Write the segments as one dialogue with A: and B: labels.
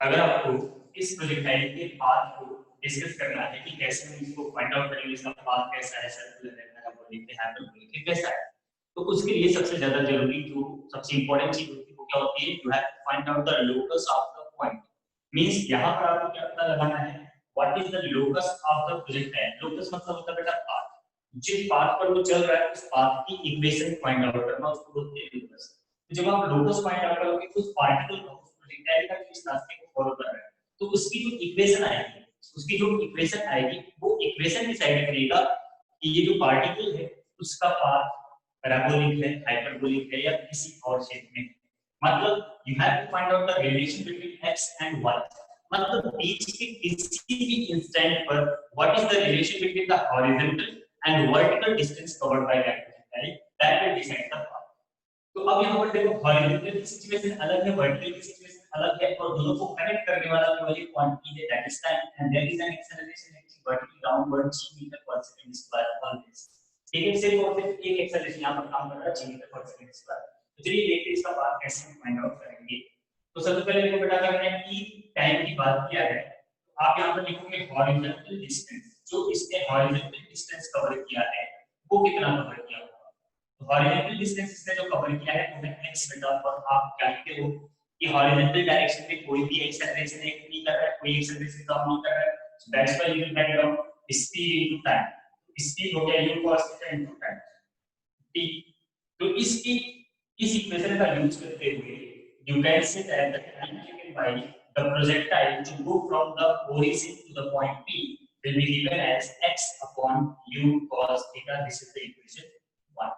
A: अगर आपको इस प्रोजेक्टाइल के पाथ को डिस्कस करना है कि कैसे हम इसको फाइंड आउट करेंगे, इसका पाथ कैसा है, सर्कुलर है, पैराबोलिक है, हाइपरबोलिक है, कैसा है। तो उसके लिए सबसे ज्यादा जरूरी जो सबसे इंपॉर्टेंट चीज होती है वो क्या होती है, you have to find out the locus of the point. Means यहां पर आपको क्या पता लगाना है, what is the locus of the projectile. Locus मतलब होता है बेटा पाथ, जिस पाथ पर वो चल रहा है उस पाथ की इक्वेशन फाइंड आउट करना, उसको बोलते हैं लोकस। तो जब आप लोकस फाइंड आउट करोगे उस पार्टिकल का, उस प्रोजेक्टाइल का जिस रास्ते को फॉलो कर रहा है, तो उसकी जो इक्वेशन आएगी, वो इक्वेशन डिसाइड करेगा कि ये जो पार्टिकल है उसका पाथ पैराबोलिक है, हाइपरबोलिक है या किसी और शेप में। मतलब you have to find out the relation between x and y। मतलब बीच के किसी भी इंस्टेंट पर what is the relation between the horizontal and vertical distance covered by that projectile, that will decide the path. तो अब यहाँ पर देखो हॉरिजॉन्टल की सिचुएशन अलग है, वर्टिकल की सिचुएशन अलग है, और दोनों को कनेक्ट करने वाला केवल एक क्वांटिटी है, that is time, and there is an acceleration acting vertically downward g metre per second square on this. ठीक है, सिर्फ और सिर्फ एक एक्सेलरेशन यहाँ पर काम कर रहा है g metre per second square. तो चलिए देखते हैं इसका पाथ कैसे हम फाइंड आउट करेंगे। तो सबसे पहले देखो बेटा, अगर मैंने t टाइम की बात किया है तो आप यहाँ पर लिखोगे हॉरिजॉन्टल डिस्टेंस, जो इसने हॉरिजॉन्टल डिस्टेंस कवर किया है वो कितना कवर किया होगा। तो हॉरिजॉन्टल डिस्टेंस इसने जो कवर किया है वो है x बेटा, और आप क्या लिखते हो कि हॉरिजॉन्टल डायरेक्शन में कोई भी एक्सेलरेशन एक्ट नहीं कर रहा है, कोई एक्सेलरेशन काम नहीं कर रहा है, so that's why you will write down speed into time. Speed हो गया u cos theta into time. ठीक, तो इस इक्वेशन का यूज करते हुए you can say that the time taken by the projectile to go from the origin to the point P will be given as x upon u cos theta. This is the equation 1.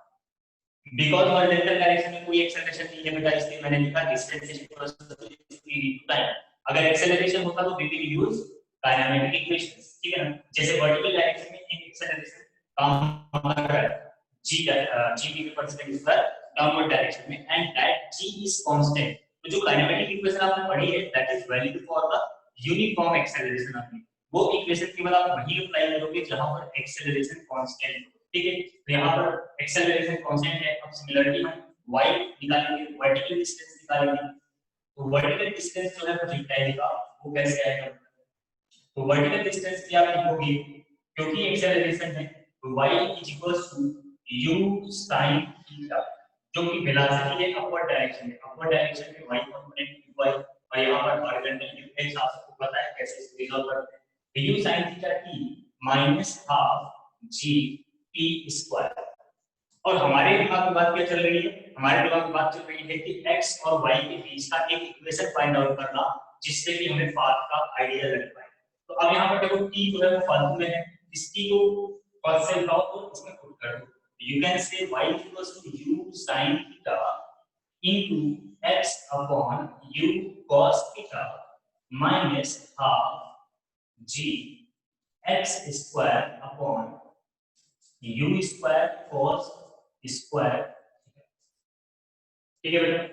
A: Because horizontal direction में कोई acceleration नहीं है बेटा, इसलिए मैंने लिखा distance is equal to speed into time. अगर acceleration होता तो we will use kinematic equations, ठीक है ना। जैसे वर्टिकल डायरेक्शन में एक एक्सेलरेशन काम कर रहा है g metre per second square downward direction में, and that g is constant. तो जो काइनेमेटिक इक्वेशन आपने पढ़ी है that is valid for the uniform acceleration only. वो इक्वेशन केवल आप वहीं अप्लाई करोगे जहां पर एक्सेलरेशन कांस्टेंट हो, ठीक है। तो यहाँ पर एक्सेलरेशन कांस्टेंट है, अब सिमिलरिटी में y निकालेंगे, वर्टिकल डिस्टेंस निकालेंगे। तो वर्टिकल डिस्टेंस जो है प्रोजेक्टाइल का वो कैसे आएगा, तो वर्टिकल डिस्टेंस क्या लिखोगे, क्योंकि एक्सेलरेशन है तो y is equals to u sin theta, जो कि वेलोसिटी है अपवर्ड डायरेक्शन में, अपवर्ड डायरेक्शन में y कंपोनेंट y, और यहाँ पर हॉरिजॉन्टल u है, आपको पता है कैसे इसको रिजॉल्व करते हैं। तो u sin theta t minus half g p square. और हमारे दिमाग में बात क्या चल रही है, हमारे दिमाग में बात चल रही है कि x और y के बीच का एक इक्वेशन फाइंड आउट करना जिससे कि हमें पाथ का आइडिया लग पाए। तो अब यहाँ पर देखो t जो है वो फालतू में है, इस t को फर्स्ट से उठाओ तो इसमें पुट कर दो। You can say y equals to u sin theta into x upon u cos theta minus half g x square upon u square cos square, ठीक है बेटा।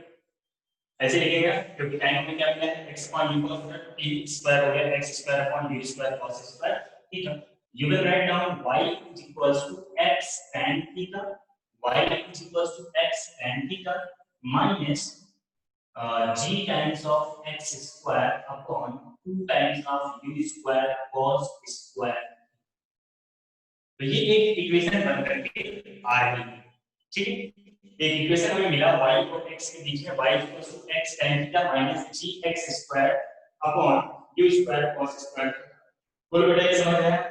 A: ऐसे लिखेगा क्योंकि टाइम में क्या मिला है x upon u cos t square हो गया x square upon u square cos square, ठीक है। You will write down y is equals to x tan theta, y is equals to x tan theta minus g times of x square upon 2 times of u square cos square। तो ये एक equation बन करके आ रही है, ठीक है। एक इक्वेशन हमें मिला y और x के बीच में, y equals to x tan theta minus gx square upon u square cos square. बोलो बेटा ये समझ आया?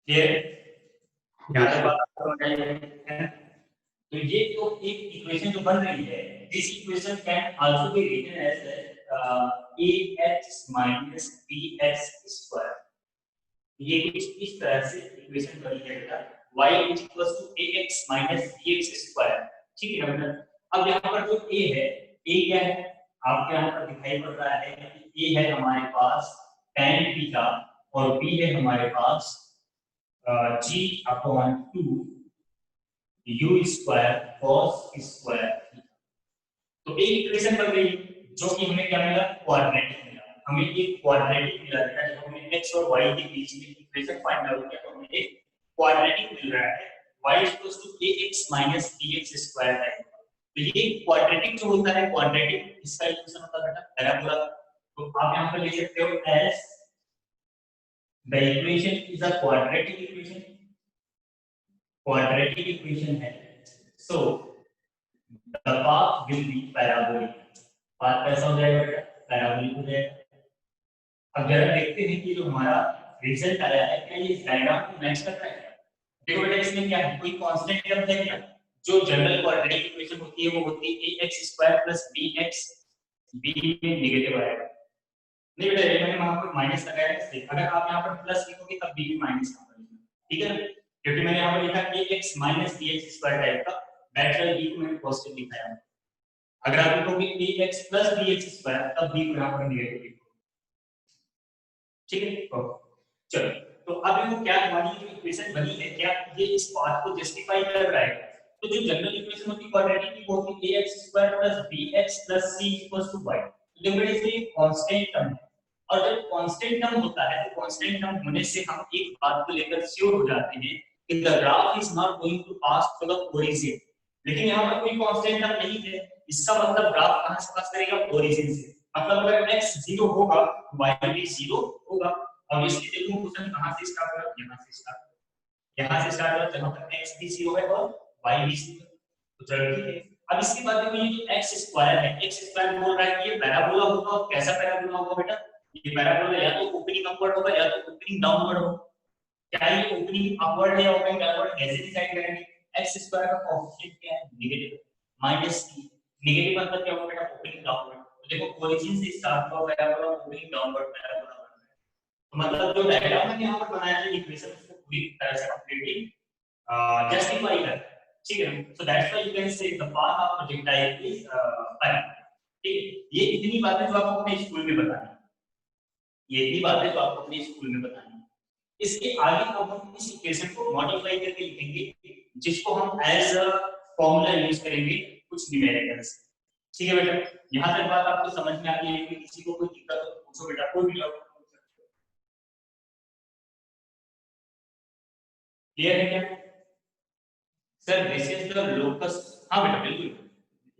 A: क्लियर? यहां तक बात समझ आई है? तो ये तो एक इक्वेशन जो बन रही है, this equation can also be written as ax minus bx square. ये कुछ इस तरह से इक्वेशन बन जाएगा y is equals to ax minus bx square, ठीक है बेटा। अब यहाँ पर जो a है, a क्या है आपके यहाँ पर दिखाई पड़ रहा है कि a है हमारे पास tan थीटा और b है हमारे पास g upon 2 u square cos square. तो एक इक्वेशन बन गई जो कि हमें क्या मिला, क्वाड्रेटिक मिला। हमें एक क्वाड्रेटिक मिला था, जब हमने x और y के बीच में इक्वेशन फाइंड आउट किया तो हमें एक क्वाड्रेटिक मिल रहा है y ax bx square type. तो ये क्वाड्रेटिक जो होता है, क्वाड्रेटिक इसका इक्वेशन होता है बेटा पैराबोला। तो आप यहाँ पर ले सकते हो as the equation is a quadratic equation, quadratic equation है, so the path will be parabolic. Path कैसा हो जाएगा बेटा? पैराबोलिक हो जाएगा। अब जरा देखते हैं कि जो हमारा रिजल्ट आया है क्या ये इस डायग्राम को मैच कर रहा है? देखो बेटा इसमें क्या है, कोई कांस्टेंट टर्म है क्या? जो जनरल क्वाड्रेटिक इक्वेशन होती है वो होती है ax² + bx, b में नेगेटिव आएगा। नहीं बेटा ये मैंने वहां पर माइनस लगाया है इसलिए, अगर आप यहाँ पर प्लस लिखोगे तब b भी माइनस यहाँ पर लिखना, ठीक है ना? क्योंकि मैंने यहाँ पर लिखा ax - bx² टाइप का, दैट्स व्हाई b को मैंने पॉजिटिव लिखा है। अगर आप लिखोगे ax + bx² तब b को यहाँ पर नेगेटिव लिखोगे, ठीक है? चलो, तो अब देखो क्या हमारी जो इक्वेशन बनी है क्या ये इस बात को जस्टिफाई कर रहा है? तो जो जनरल इक्वेशन होती है क्वाड्रेटिक की वो होती है ax² + bx + c = y। देखो बेटा इसमें एक कांस्टेंट टर्म है, और जब कांस्टेंट टर्म होता है तो कांस्टेंट टर्म होने से हम एक बात को लेकर श्योर हो जाते हैं कि the graph is not going to pass through the origin. लेकिन यहाँ पर कोई कांस्टेंट टर्म नहीं है, इसका मतलब ग्राफ कहां से पास करेगा? ओरिजिन से। मतलब अगर x 0 होगा y भी 0 होगा। और इसकी देखो क्वेश्चन कहां से स्टार्ट हो रहा है? यहां से स्टार्ट हो रहा है जहां पर x भी 0 है और y भी 0 है। तो चलो ठीक है, अब इसके बाद देखो ये जो x² है, x² बोल रहा है कि ये पैराबोला होगा। और कैसा पैराबोला होगा बेटा? ये पैराबोला या तो ओपनिंग अपवर्ड होगा या तो ओपनिंग डाउनवर्ड होगा। क्या ये ओपनिंग अपवर्ड है या ओपनिंग डाउनवर्ड कैसे डिसाइड करेंगे? x² का कोएफिशिएंट क्या है? Negative -t। नेगेटिव मतलब क्या होगा बेटा? Opening downward. तो देखो ओरिजिन से स्टार्ट हुआ पैराबोला ओपनिंग डाउनवर्ड पैराबोला, तो मतलब जो डायग्राम मैंने यहाँ पर बनाया है इक्वेशन उसको पूरी तरह से कंप्लीटली जस्टिफाई करता है, ठीक है? So that's why you can से the path of projectile is parabola, ठीक है? ये इतनी बातें जो आपको अपने स्कूल में बतानी है, ये इतनी बातें जो आपको अपने स्कूल में बतानी है। इसके आगे अब हम इस इक्वेशन को मॉडिफाई करके लिखेंगे, जिसको हम एज अ फॉर्मूला यूज करेंगे कुछ न्यूमेरिकल्स, ठीक है बेटा? यहाँ तक बात आपको समझ में आ गई है कि किसी को कोई दिक्कत हो तो पूछो बेटा, कोई भी डाउट क्लियर है क्या? Sir this is the locus, हाँ बेटा बिल्कुल,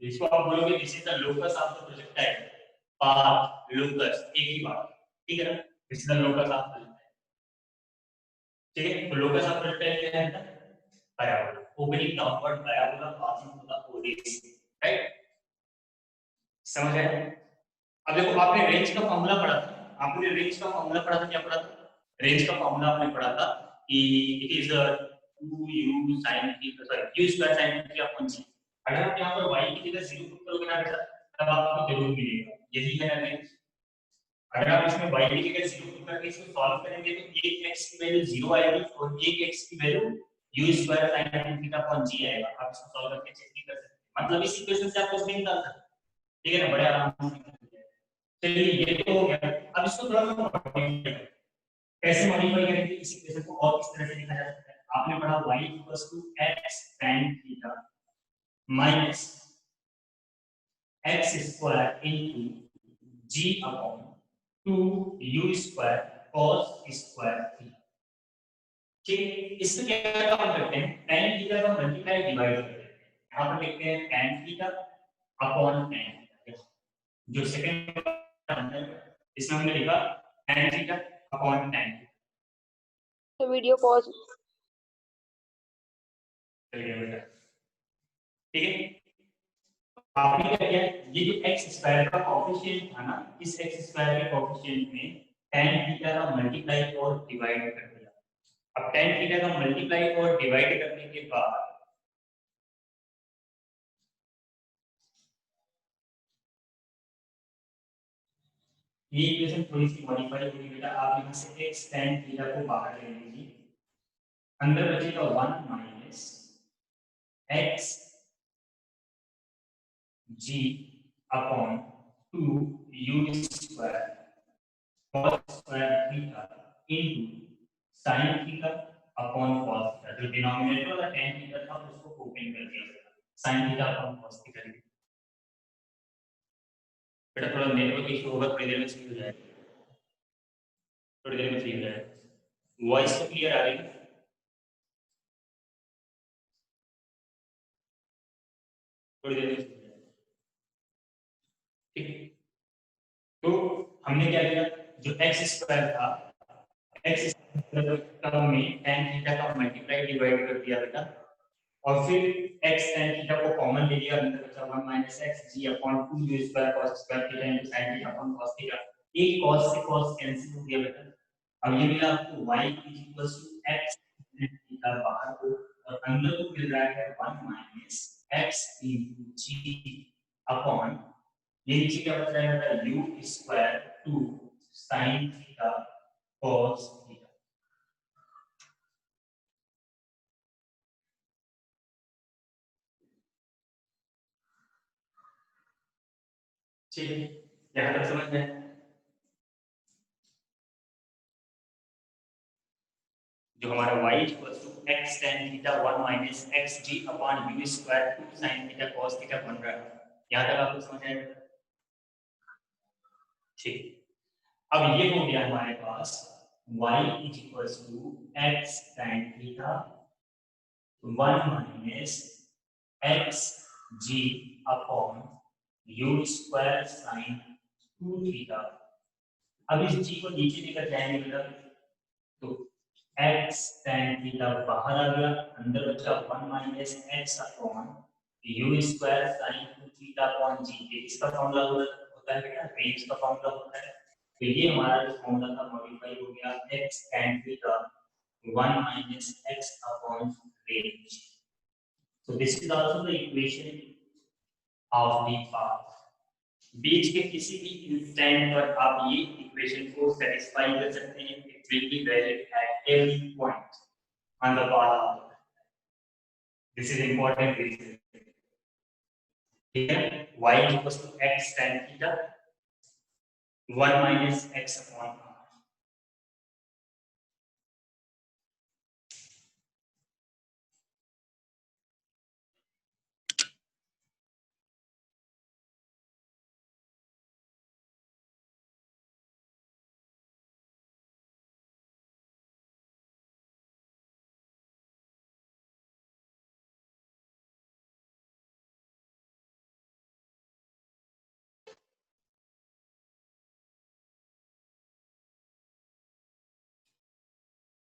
A: इसको आप बोलोगे this is the locus of the projectile, path locus एक ही बात, ठीक है ना? This is the locus of projectile, ठीक है? तो लोकस ऑफ प्रोजेक्टाइल क्या है? Parabola, opening downward parabola passing through the origin, right? समझ आया? अब देखो आपने रेंज का फॉर्मूला पढ़ा था, आपने रेंज का फॉर्मूला पढ़ा था, क्या पढ़ा था? रेंज का फॉर्मूला आपने पढ़ा था कि it is 2u sin theta, sorry u square sin theta upon g। अगर आप यहां पर y की जगह 0 पुट करोगे ना बेटा तब आपको जरूर मिलेगा, यही है ना रेंज। अगर आप इसमें y की जगह 0 पुट करके इसको सॉल्व करेंगे तो एक x की वैल्यू 0 आएगी और एक x की value u square sin theta upon g आएगा। आप इसको सॉल्व करके चेक भी कर सकते हैं, मतलब इस इक्वेशन से आप कुछ भी निकाल सकते हैं, ठीक है ना? बड़े आराम से। चलिए ये तो हो गया, अब इसको थोड़ा सा मॉडिफाई करें। कैसे मॉडिफाई करेंगे इस इक्वेशन को और किस तरह से लिखा जा सकता है? आपने पढ़ा y = x tan theta minus x square into g upon 2u square cos square theta, ठीक है? इसमें क्या काम करते हैं? tan थीटा का मल्टीप्लाई डिवाइड करते हैं, यहां पर लिखते हैं tan theta upon tan theta, जो सेकंड इसमें हमने लिखा tan थीटा अपॉन tan,
B: तो वीडियो पॉज,
A: चलिए बेटा, ठीक है? आपने क्या किया, ये जो x स्क्वायर का कोएफिशिएंट था ना, इस x स्क्वायर के कोएफिशिएंट में tan थीटा का मल्टीप्लाई और डिवाइड कर दिया। अब tan थीटा का मल्टीप्लाई और डिवाइड करने के बाद ये इक्वेशन थोड़ी सी मॉडिफाई होगी बेटा। आप यहां से x tan थीटा को बाहर ले लीजिए, अंदर बचेगा 1 minus x g upon 2u square cos square theta into sin theta upon cos theta. जो डिनोमिनेटर वाला tan थीटा था उसको ओपन कर दिया, sin theta upon cos theta. बेटा थोड़ा नेटवर्क इशू होगा, थोड़ी देर में सही हो जाएगा, थोड़ी देर में सही हो जाएगा। वॉइस तो क्लियर आ रही है? थोड़ी देर में। ठीक है, तो हमने क्या किया, जो एक्स स्क्वायर था, एक्स टर्म में tan थीटा का मल्टीप्लाई डिवाइड कर दिया बेटा, और फिर x tan थीटा को कॉमन ले लिया, अंदर बचा 1 minus x g upon 2 u square cos square theta into sin theta upon cos theta. एक cos से cos कैंसिल हो गया बेटा। अब ये मिला आपको y x tan थीटा बाहर को, और अंदर को मिल रहा है 1 माइनस x g अपॉन, ये नीचे क्या बच रहा है बेटा, u square 2 sin theta cos theta. चलिए यहाँ तक समझ में, जो हमारा y equals to x tan theta 1 minus x g upon u square 2 sin theta cos theta बन रहा है। यहाँ तक आपको समझ आया? ठीक, अब ये हो गया हमारे पास y equals to x tan theta 1 minus x g upon u square sin 2 theta. अब इस g को नीचे लेकर जाएंगे बेटा, तो x tan थीटा बाहर आ गया, अंदर बचा 1 minus x upon u square sin 2 theta upon g। इसका फॉर्मूला होता है बेटा, रेंज का फॉर्मूला होता है। तो ये हमारा जो फॉर्मूला था मॉडिफाई हो गया, x tan theta 1 minus x upon range. So this is also the equation of the path। बीच के किसी भी इंस्टेंट पर आप ये इक्वेशन को सेटिस्फाई कर सकते हैं। It will be valid at every point on the path. This is important reason. ठीक है, y equals to x tan theta 1 minus x upon r।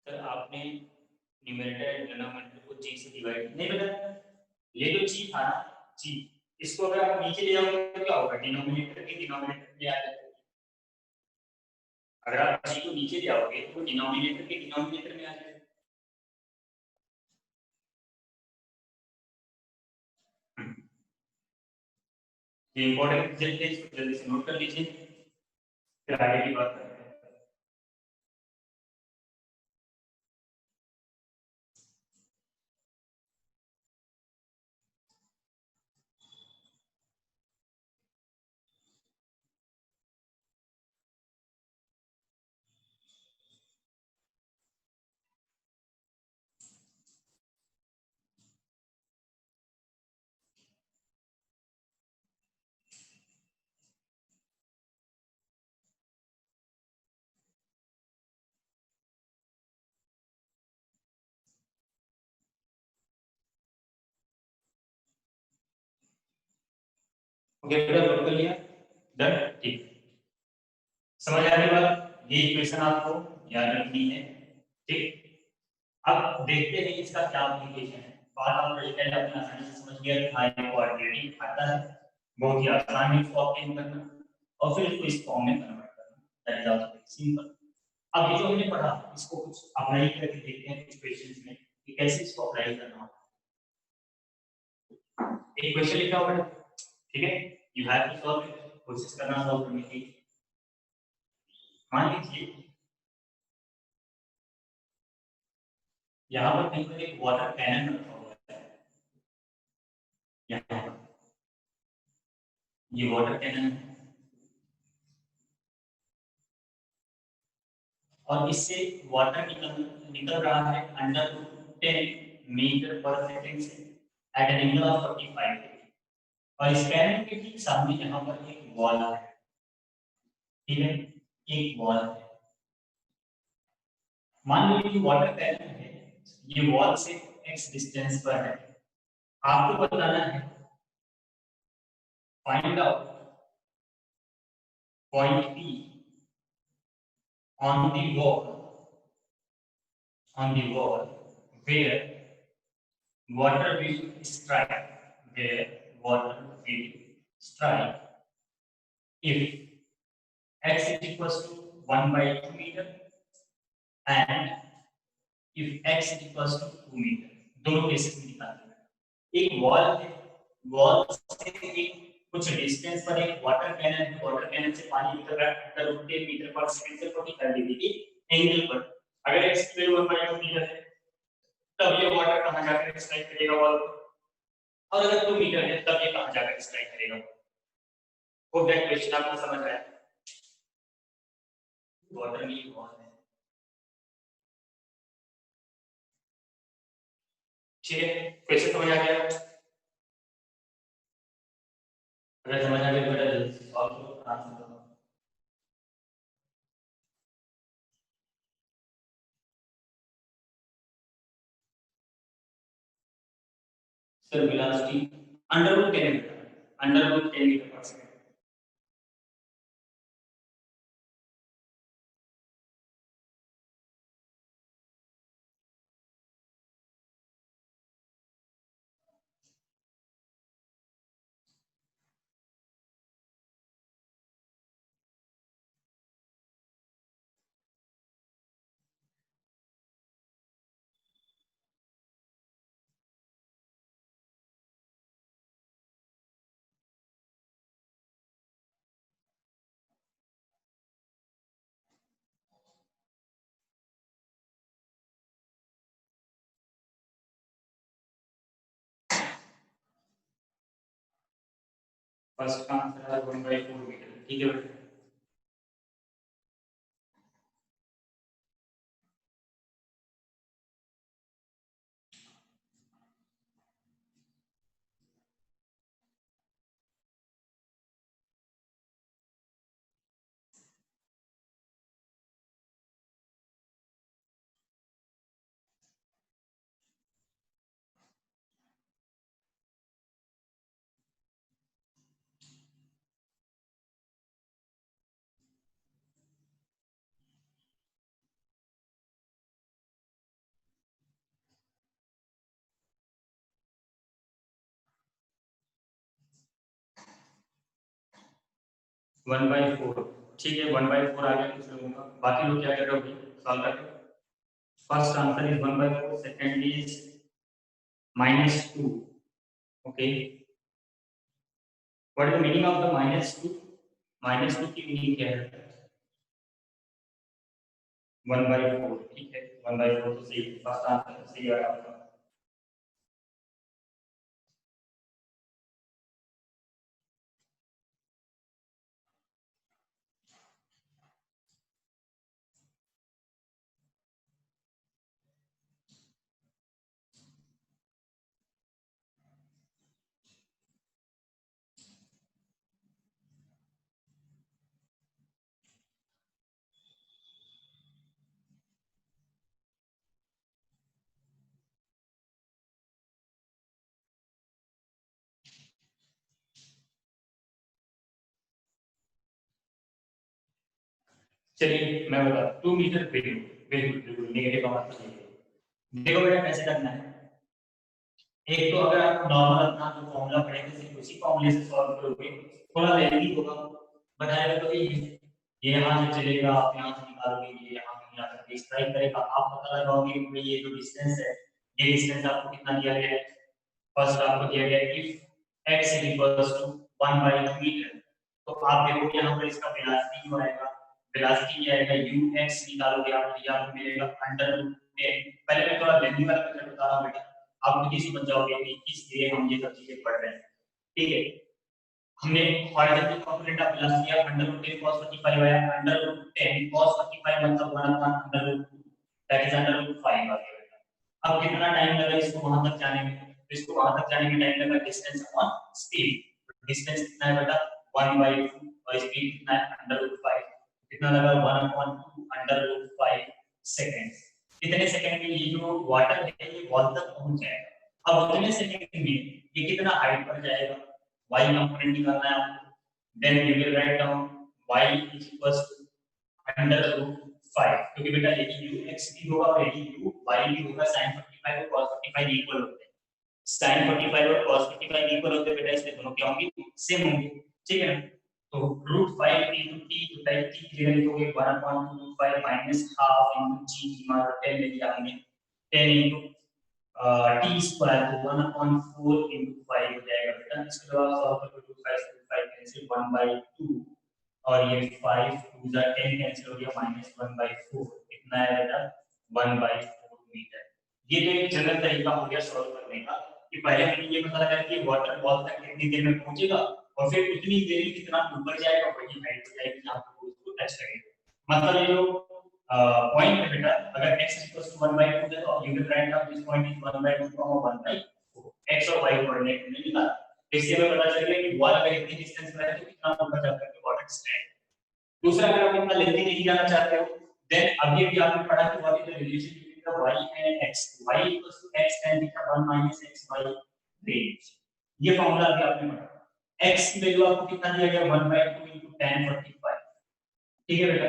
A: Sir आपने न्यूमरेटर एंड डिनोमिनेटर को g से divide नहीं बेटा, ये जो g था ना, g, इसको अगर आप नीचे ले जाओगे तो क्या होगा, डिनोमिनेटर के डिनोमिनेटर में आ जाएगा। अगर आप g को नीचे ले आओगे तो डिनोमिनेटर के डिनोमिनेटर में आ जाएगा। ये इंपॉर्टेंट रिजल्ट है, इसको जल्दी से नोट कर लीजिए, फिर आगे की बात करते हैं। ओके बेटा, नोट कर लिया, डन, ठीक, समझ आ रही बात। ये इक्वेशन आपको याद रखनी है। ठीक, अब देखते हैं इसका क्या एप्लीकेशन है। बात आप रिलेटेड अपना आसानी से समझ गया, हाई क्वाड्रेटिक आता है, बहुत ही आसान है इसको ऑब्टेन करना, और फिर इसको इस फॉर्म में कन्वर्ट करना, that is also very simple. अब ये जो हमने पढ़ा, इसको कुछ अप्लाई करके देखते हैं कुछ क्वेश्चंस में कि कैसे इसको अप्लाई करना होगा। एक क्वेश्चन लिखा हुआ है, ठीक है, you have to solve it, कोशिश करना सॉल्व करने की। मान लीजिए यहाँ पर कहीं पर एक वाटर कैनन रखा हुआ है, यहाँ पर ये वाटर कैनन है, और इससे वाटर निकल रहा है अंडर 10 मीटर पर सेकंड से at an angle of 45 degree, और इस कैनन के ठीक सामने यहाँ पर एक वॉल है। ठीक है, एक वॉल है, मान लीजिए वाटर कैनन है, ये वॉल से x डिस्टेंस पर है। आपको बताना है find out point P on the wall where water will strike if x is equals to 1/2 meter and if x is equals to 2 metre, दोनों केसेस में निकालना है। एक वॉल है, वॉल से एक कुछ डिस्टेंस पर एक वाटर कैनन से पानी निकल रहा है under root 10 metre per second से 45 डिग्री की एंगल पर। अगर x की वैल्यू 1/2 मीटर है तब ये वाटर कहां जाकर स्ट्राइक करेगा वॉल को, और अगर 2 मीटर है तब ये कहां जाकर स्ट्राइक करेगा। होप दैट क्वेश्चन आपको समझ आया। वाटर की वॉल है, ठीक है, क्वेश्चन समझ आ गया? अगर समझ आ गया तो बेटा जल्दी से सॉल्व करो, आंसर दो। Sir velocity √10 metre per second. First का आंसर है 1/4 मीटर, ठीक है बेटा। वन बाई फोर, ठीक है, 1/4 आ गया कुछ लोगों का। बाकी लोग क्या कर रहे हो, सॉल्व कर रहे हो। First answer is 1/4, second is -2। Okay, what is the meaning of the -2? -2 की मीनिंग क्या है? 1/4, ठीक है, 1/4 तो सही, फर्स्ट आंसर सही आ रहा है। चलिए मैं बता, 2 मीटर बिल्कुल बिल्कुल बिल्कुल नेगेटिव का मतलब ये है। देखो बेटा कैसे करना है, एक तो अगर आप नॉर्मल अपना जो फॉर्मूला पढ़े थे सिर्फ उसी फॉर्मूले से सॉल्व करोगे, थोड़ा लेंथी होगा, बताया तो ये यहाँ से चलेगा, आप यहाँ से निकालोगे, ये यहाँ से यहाँ तक स्ट्राइक करेगा, आप पता लगाओगे कि ये जो डिस्टेंस है, ये डिस्टेंस आपको कितना दिया गया है। फर्स्ट आपको दिया गया है इफ x = 1/2 मीटर, तो आप देखोगे यहाँ पर इसका वेलोसिटी जो आएगा, वेलोसिटी क्या आएगा, ux निकालोगे आप, तो ये आपको मिलेगा √10। पहले मैं थोड़ा लेंथी वाला मेथड बता रहा हूँ बेटा, आप खुद ही समझ जाओगे कि किस लिए हम ये सब चीजें पढ़ रहे हैं, ठीक है। हमने हॉरिजॉन्टल कंपोनेंट ऑफ वेलोसिटी या √10 cos 45 आया, √10 cos 45 मतलब 1/√2, दैट इज √5 आ गया बेटा। अब कितना टाइम लगा इसको वहां तक जाने में, तो इसको वहां तक जाने में टाइम लगा डिस्टेंस अपॉन स्पीड। डिस्टेंस कितना है बेटा 1/2 और स्पीड कितना है √5, कितना लगा 1/2 सेकंड। कितने सेकंड में ये जो वाटर है ये वॉल तक पहुंच जाएगा। अब उतने सेकंड में ये कितना हाइट पर जाएगा, y कंपोनेंट निकालना है आपको, then you will write down y is equals to under root 5, क्योंकि बेटा यही u x भी होगा और यही u y भी होगा, sin 45 और cos 45 इक्वल होते हैं, sin 45 और cos 45 इक्वल होते हैं बेटा, इसलिए दोनों क्या होंगे, सेम होंगे, ठीक है ना। तो रूट 5 into t तो टाइप t की जगह लिखोगे 1/√5 माइनस हाफ into g की मान 10 ले लिया हमने, 10 into t स्क्वायर तो 1/4 into 5 हो जाएगा बेटा। इसके बाद सॉल्व करके रूट 5 कैंसिल 1/2 और ये 5 2 जा 10 कैंसिल हो गया -1/4, कितना है बेटा 1/4 मीटर। ये तो एक जनरल तरीका हो गया सॉल्व करने का कि पहले हमने ये पता लगा कि वाटर बॉल तक कितनी देर में पहुंचेगा और फिर उतनी देर में कितना ऊपर जाएगा, वही हाइट हो जाएगी जहां पर उसको टच करेगा। मतलब ये जो पॉइंट है बेटा, अगर x 1/2 है तो you will write down this point is 1/2 1/4, x और y कोऑर्डिनेट में निकाला, इससे हमें पता चल गया कि बॉल अगर इतनी डिस्टेंस पर है तो कितना ऊपर जा करके वाटर स्टैंड। दूसरा, अगर आप इतना लेंथी नहीं जाना चाहते हो, देन अभी भी आपने पढ़ा कि what is the relation between the y and x, y x tan theta 1 - x by range, ये फार्मूला अभी आपने पढ़ा। x की वैल्यू आपको कितना दिया गया 1/2 into tan 45, ठीक है बेटा,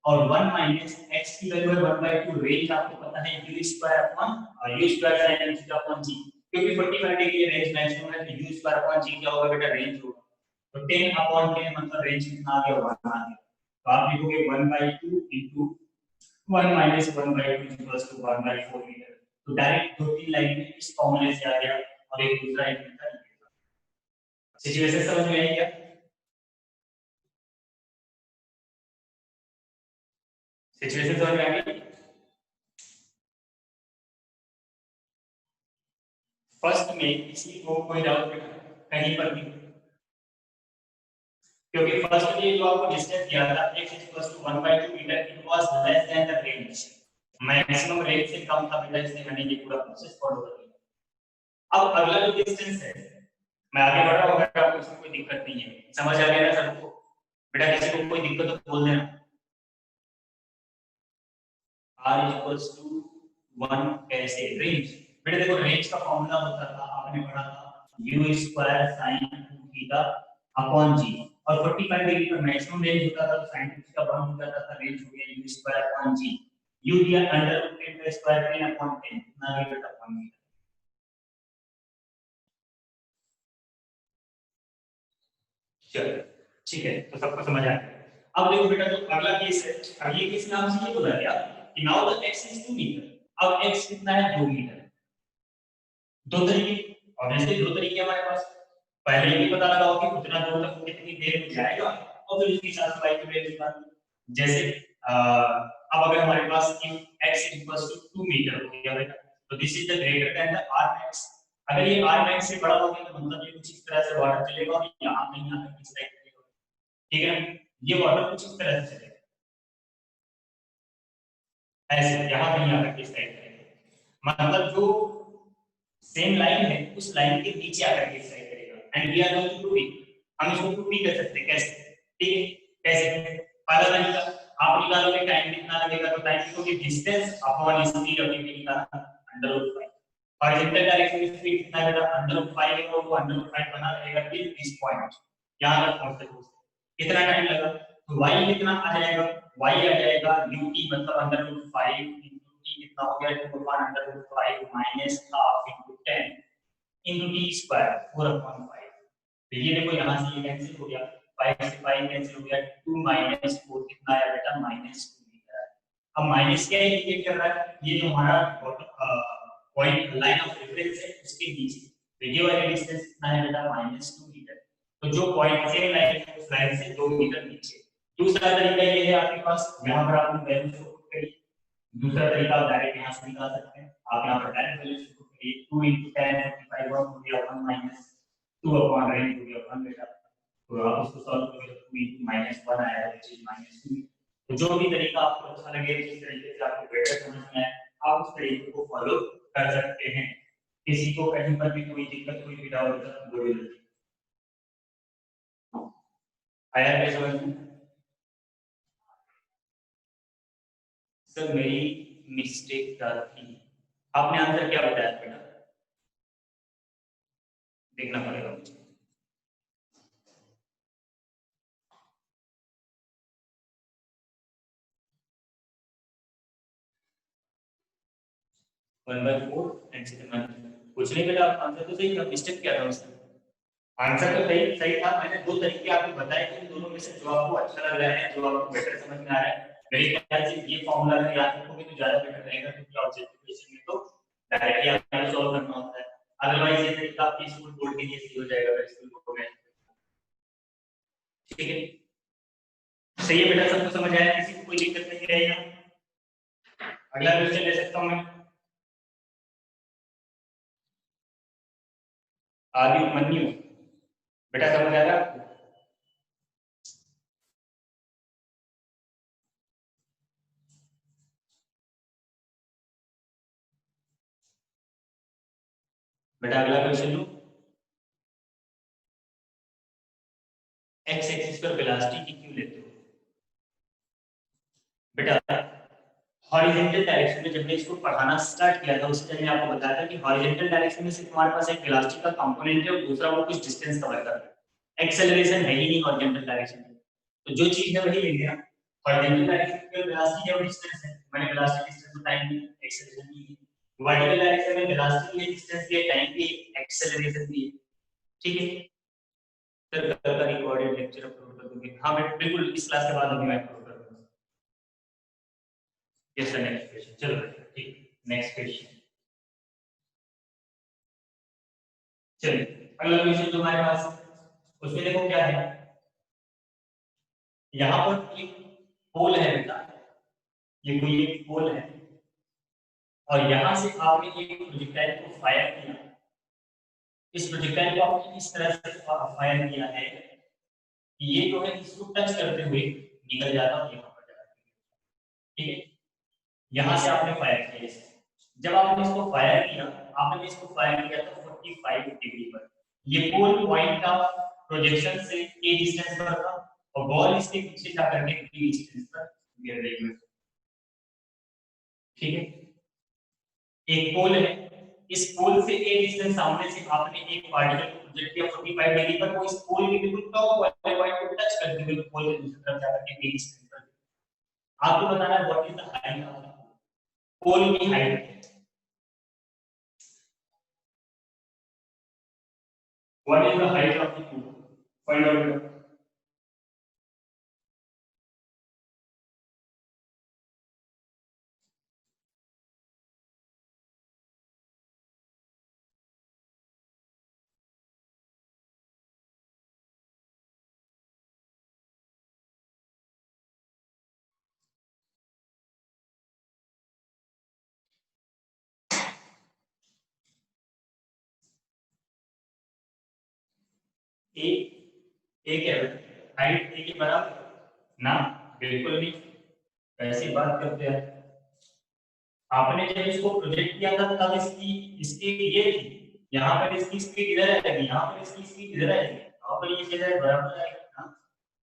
A: और 1 - x की वैल्यू है 1/2, रेंज आपको पता है u square upon u square sin theta upon g, क्योंकि 45 डिग्री रेंज मैक्सिमम है तो u स्क्वायर अपॉन g क्या होगा बेटा, रेंज होगा, तो 10/10 मतलब रेंज कितना आ गया 1 आ गया, तो आप लिखोगे 1/2 into 1 - 1/2 इक्वल्स टू 1/4 मीटर। तो डायरेक्ट दो तीन लाइन में इस फॉर्मूले से आ गया और एक दूसरा एक मीटर। सिचुएशन समझ में आई क्या? सिचुएशन समझ में आ गई? फर्स्ट में किसी को कोई डाउट कहीं पर भी, क्योंकि फर्स्ट में जो आपको डिस्टेंस दिया था x 1/2 metre, it was less than the range, maximum range से कम था बेटा, इसलिए मैंने ये पूरा प्रोसेस फॉलो कर लिया। अब अगला जो डिस्टेंस है, मैं आगे बढ़ रहा हूं, अगर आपको इसमें कोई दिक्कत नहीं है, समझ आ गया ना सबको बेटा? किसी को कोई दिक्कत हो तो बोल देना। r = 1 कैसे, रेंज बेटा देखो, रेंज का फॉर्मूला होता था, आपने पढ़ा था u square sin theta upon g, और 45 डिग्री पर मैक्सिमम रेंज होता था तो sin थीटा बराबर हो जाता था, रेंज हो गया u square upon g, u दिया √10 का स्क्वायर 10/10 कितना है बेटा 1 मीटर। चलो ठीक है, तो सबको समझ आ गया। अब देखो बेटा, जो अगला केस है, अब ये केस नाम से ये बोला गया कि now the x is 2 metre, अब x कितना है 2 मीटर। दो तरीके, ऑब्वियसली दो तरीके हमारे पास, पहले ये भी पता लगाओ कि उतना दूर तक कितनी देर में जाएगा और फिर उसके हिसाब से y की वैल्यू निकालो। जैसे अब अगर हमारे पास x = 2 मीटर हो गया बेटा, तो this is the greater than the r max, अगर ये r max से बड़ा हो गया तो मतलब ये कुछ इस तरह से वाटर चलेगा और यहां कहीं आकर इस टाइप चलेगा, ठीक है ना, ये वाटर कुछ इस तरह से चलेगा, ऐसे यहां कहीं आकर इस टाइप चलेगा, मतलब जो सेम लाइन है उस लाइन के नीचे आकर के स्ट्राइक करेगा, and we are going to prove it, हम इसको प्रूव भी कर सकते हैं, कैसे, ठीक है, कैसे, पहला तरीका आप निकालोगे टाइम कितना लगेगा, तो टाइम लिखोगे distance upon speed of the √5, horizontal direction में स्पीड कितना है बेटा √5 है, वो √5 बना रहेगा टिल दिस पॉइंट, यहां तक पहुंचते पहुंचते कितना टाइम लगा, तो y कितना आ जाएगा, y आ जाएगा ut मतलब √5 t कितना हो गया 2/√5 minus half into 10 into t square 4/5, तो ये देखो यहां से ये कैंसिल हो गया, 5 से 5 कैंसिल हो गया, 2 - 4 कितना है बेटा -2 मीटर है। अब माइनस क्या इंडिकेट कर रहा है, ये जो हमारा पॉइंट लाइन ऑफ रेफरेंस है उसके नीचे, तो ये वाला डिस्टेंस कितना है बेटा -2 मीटर, तो जो पॉइंट सेम लाइन है उस लाइन से 2 मीटर नीचे। दूसरा तरीका ये है आपके पास, यहां पर आपने वैल्यू को पुट करिए, दूसरा तरीका आप डायरेक्ट यहां से निकाल सकते हैं, आप यहां पर डायरेक्ट वैल्यू पुट करिए, 2 * tan 45 1 हो गया 1 - 2 upon range हो गया 1 बेटा, तो आप इसको सॉल्व करोगे तो 2 * -1 आएगा which is -2, तो जो भी तरीका आपको अच्छा लगे, जिस तरीके से आपको बेटर समझ में आए, आप उस तरीके को फॉलो कर सकते हैं। किसी को कहीं पर भी कोई दिक्कत, कोई भी डाउट है बोलिए। आया क्या समझ में? सर मेरी मिस्टेक क्या थी, आपने आंसर क्या बताया बेटा, देखना पड़ेगा मुझे। 1/4 एंड सेकंड 1। कुछ नहीं बेटा, आंसर तो सही था, मिस्टेक क्या था उसमें? आंसर तो सही सही था। मैंने दो तरीके आपको बताए कि इन दोनों में से जो आपको अच्छा लग रहा है, जो आपको बेटर समझ में आ रहा है, मेरे ख्याल से ये फॉर्मूला अगर याद रखोगे तो ज्यादा बेटर रहेगा, क्योंकि ऑब्जेक्टिव क्वेश्चन में तो डायरेक्टली आपको सॉल्व करना होता है। अदरवाइज ये तरीका आपके स्कूल बोर्ड के लिए सही हो जाएगा, अगर स्कूल बोर्ड में। ठीक है, सही है बेटा, सबको समझ आया? किसी को कोई दिक्कत नहीं रहेगा? अगला क्वेश्चन ले सकता हूं मैं? आदि मन्यु, बेटा समझ आ रहा है आपको? बेटा अगला क्वेश्चन लो। एक्स एक्सिस पर वेलोसिटी क्यों लेते हो? बेटा हॉरिजॉन्टल डायरेक्शन में जब मैं इसको पढ़ाना स्टार्ट किया था, उस टाइम मैं आपको बताया था कि हॉरिजॉन्टल डायरेक्शन में सिर्फ हमारे पास एक वेलोसिटी का कंपोनेंट है और दूसरा वो कुछ डिस्टेंस कवर कर रहा है। एक्सेलरेशन है ही नहीं हॉरिजॉन्टल डायरेक्शन में, तो जो चीज है वही लेंगे हम। हॉरिजॉन्टल डायरेक्शन में वेलोसिटी है और डिस्टेंस है, मैंने वेलोसिटी डिस्टेंस और टाइम दी, एक्सेलरेशन भी। वर्टिकल डायरेक्शन में वेलोसिटी है, डिस्टेंस भी है, टाइम भी है, एक्सेलरेशन भी है। ठीक है, फिर कल का रिकॉर्डेड लेक्चर अपलोड कर दूंगी। हाँ बेटा बिल्कुल, इस क्लास के बाद अभी मैं अपलोड कर दूंगा। Yes sir, next question. चलो बेटा ठीक, नेक्स्ट क्वेश्चन। चलिए अगला क्वेश्चन जो हमारे पास है उसमें देखो क्या है। यहाँ पर एक पोल है बेटा, ये कोई एक पोल है और यहाँ से आपने एक प्रोजेक्टाइल को फायर किया। इस प्रोजेक्टाइल को आपने इस तरह से फायर किया है कि ये जो है इसको टच करते हुए निकल जाता है यहाँ पर जाता है। ठीक है, यहाँ से आपने फायर किया इसे। जब आपने इसको फायर किया, आपने इसको फायर किया तो 45 डिग्री पर। ये पोल पॉइंट का प्रोजेक्शन से ए डिस्टेंस पर था और बॉल इसके पीछे जा करके बी डिस्टेंस पर गिर रही है। ठीक है, एक पोल है, इस पोल से ए डिस्टेंस सामने से आपने एक पार्टिकल को प्रोजेक्ट किया 45 डिग्री पर, वो इस पोल के बिल्कुल टॉप वाले पॉइंट को टच करते हुए पोल के दूसरी तरफ जा करके बी डिस्टेंस पर। आपको बताना है what is the height of pole की height. What is the height of the pole? Find out. A A क्या है? हाइट ए के बराबर ना? बिल्कुल नहीं, ऐसी बात करते हैं। आपने जब इसको प्रोजेक्ट किया था तब इसकी स्पीड ये थी, यहाँ पर इसकी स्पीड इधर आएगी, यहाँ पर इसकी स्पीड इधर आएगी, यहाँ पर ये चीजें बराबर आएगी ना?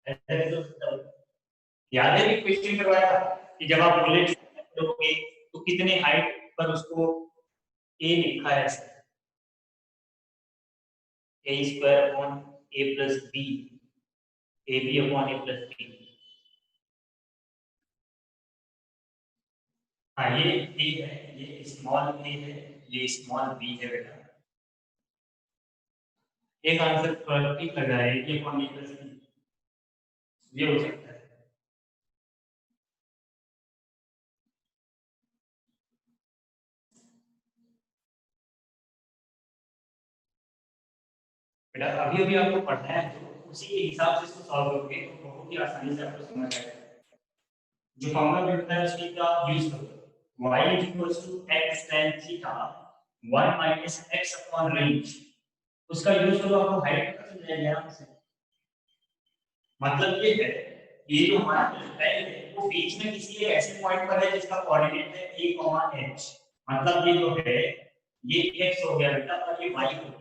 A: ऐसा कैसे हो सकता है? याद है कि क्वेश्चन करवाया था कि जब आप बुलेट करोगे तो कितने हाइट पर उसको ए लिखा है ऐसे, A square upon A plus B, A B upon A plus B. हाँ ये ए है, ये स्मॉल ए है, ये स्मॉल बी है बेटा। एक आंसर थोड़ा ठीक लग रहा है, ये अपॉन ए प्लस बी, ये हो सकता है। बेटा अभी अभी आपको पढ़ना है तो उसी के हिसाब से इसको सॉल्व करोगे तो बहुत ही आसानी से आपको समझ आएगा। जो फॉर्मूला मिलता है उसकी का यूज करो, y x tan theta 1 minus x upon range, उसका यूज करो, आपको हाइट पता चल जाएगा आराम से। मतलब ये है, ये जो हमारा प्रोजेक्टाइल है वो बीच में किसी एक ऐसे पॉइंट पर है जिसका कोऑर्डिनेट है a, h। मतलब ये जो है ये x हो गया बेटा और ये y हो गया।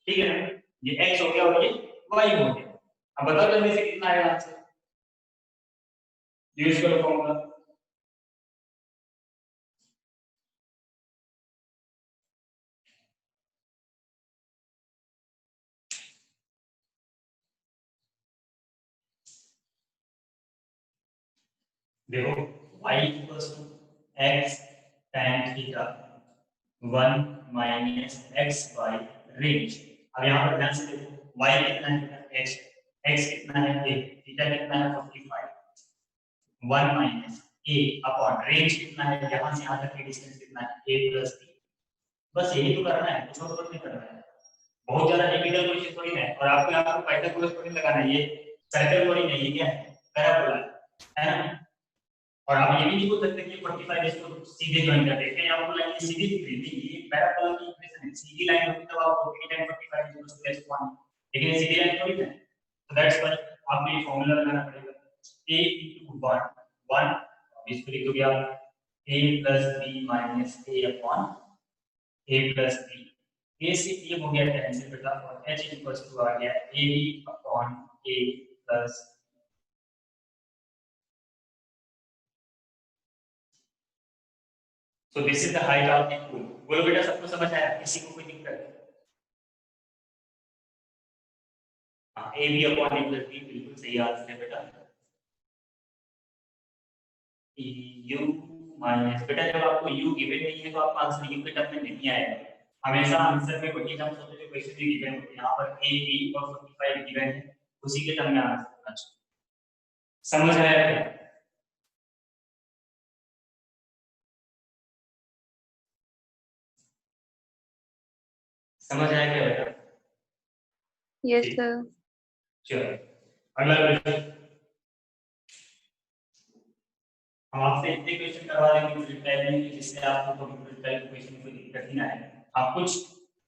A: ठीक है ना, ये x हो गया और ये y हो गया। अब बताओ जल्दी से कितना आएगा आंसर? यूज करो फॉर्मूला। देखो y equals to x tan theta 1 minus x y range. अब यहाँ पर ध्यान से देखो y कितना है x, x कितना है a, थीटा कितना है 45, 1 माइनस a अपॉन रेंज कितना है यहाँ से यहाँ तक की डिस्टेंस कितना है a प्लस b। बस यही तो करना है, कुछ और नहीं करना है। बहुत ज्यादा टिपिकल क्वेश्चन थोड़ी है, और आपको यहाँ पर पाइथागोरस थोड़ी लगाना है, ये सर्कल थोड़ी नहीं है, क्या है पैराबोला है ना। और आप ये भी नहीं बोल सकते कि 45 इसको सीधे ज्वाइन कर देते हैं, आपको लाइन सीधी दिख रही है, ये पैराबोला की इक्वेशन है, सीधी लाइन होती तब आप बोलते हैं 45 इक्वल्स टू x1, लेकिन ये सीधी लाइन थोड़ी है। तो दैट्स व्हाई आपको ये फार्मूला लगाना पड़ेगा a * 1 1, इसको लिख दोगे आप a + b - a upon a + b। a से ये हो गया कैंसिल बेटा, और h इक्वल्स टू आ गया ab upon a + so this is the height of the pool। बोलो बेटा सबको समझ आया, किसी को कोई दिक्कत? हाँ a b upon a + b बिल्कुल सही आंसर है बेटा। u माइनस बेटा जब आपको u गिवन नहीं है तो आपका आंसर u के टर्म में नहीं आएगा, हमेशा आंसर में वही टर्म्स होते हैं जो क्वेश्चन में गिवन होते हैं। यहाँ पर a b और 45 गिवन है, उसी के टर्म में आंसर होना चाहिए। समझ आया क्या? समझ आया क्या बेटा?
B: Yes, sir.
A: चलो अगला क्वेश्चन, हम आपसे इतने क्वेश्चन करवा देंगे प्रिपेयर में जिससे आपको कंप्यूटर टाइप क्वेश्चन कोई दिक्कत ही ना आए। हाँ कुछ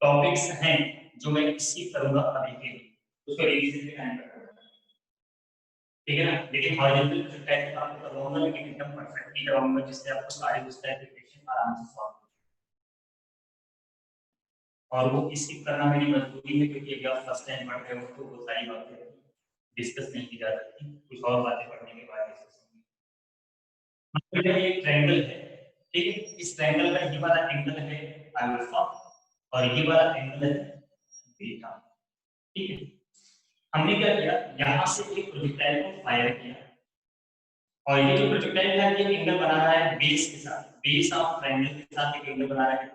A: टॉपिक्स हैं जो मैं स्किप करूंगा अभी के लिए, उसको रिवीजन के टाइम पर, ठीक है ना। लेकिन हॉरिजॉन्टल टाइप का आपको करवाऊंगा, लेकिन एकदम परफेक्टली करवाऊंगा जिससे आपको सारे उस टाइप के क्वेश्चन आराम से सॉल्व, और वो स्किप करना मेरी मजबूरी है क्योंकि अगर आप फर्स्ट टाइम पढ़ रहे हो तो वो सारी बातें डिस्कस नहीं की जा सकती, कुछ और बातें पढ़ने के बाद डिस्कस होंगी। ये ट्रायंगल है, ठीक है, इस ट्रायंगल का ये वाला एंगल है अल्फा और ये वाला एंगल है बीटा, ठीक है। हमने क्या किया, यहाँ से एक प्रोजेक्टाइल को फायर किया, और ये जो प्रोजेक्टाइल है ये एंगल बना रहा है बेस के साथ, बेस ऑफ ट्रायंगल के साथ एक एंगल बना रहा है।